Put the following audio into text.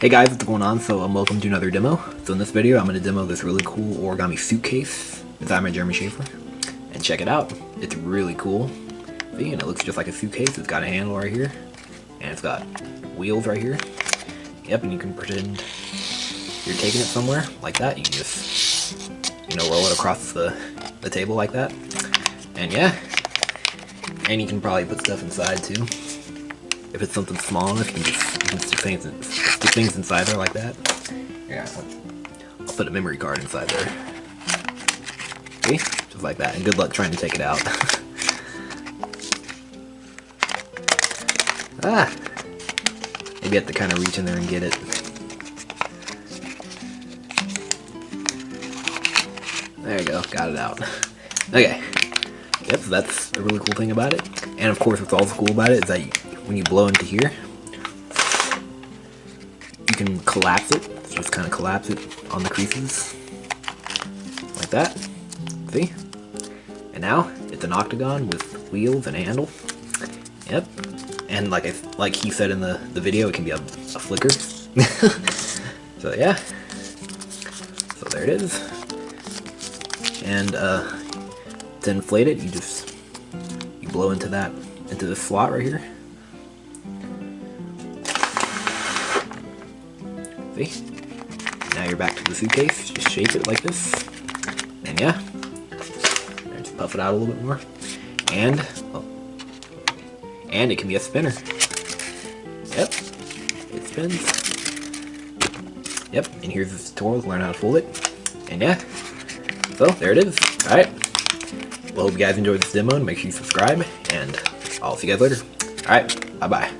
Hey guys, what's going on? Welcome to another demo. So in this video, I'm going to demo this really cool origami suitcase designed by Jeremy Shafer. And check it out. It's really cool. See, and it looks just like a suitcase. It's got a handle right here. And it's got wheels right here. Yep, and you can pretend you're taking it somewhere like that. You can just, roll it across the table like that. And yeah. And you can probably put stuff inside too. If it's something small enough, you can stick things inside there like that. Yeah, I'll put a memory card inside there. See? Just like that. And good luck trying to take it out. Maybe you have to kind of reach in there and get it. There you go. Got it out. Okay. Yep, so that's a really cool thing about it. And of course, what's also cool about it is that when you blow into here, you can collapse it. So just kind of collapse it on the creases. Like that. See? And now, it's an octagon with wheels and a handle. Yep. And like he said in the video, it can be a flicker. So yeah. So there it is. And to inflate it, you blow into this slot right here. See? Now you're back to the suitcase. Just shape it like this. And yeah. Just puff it out a little bit more. And it can be a spinner. Yep. It spins. Yep. And here's the tutorial to learn how to fold it. And yeah. So there it is. Alright. Well, hope you guys enjoyed this demo, and make sure you subscribe, and I'll see you guys later. Alright, bye-bye.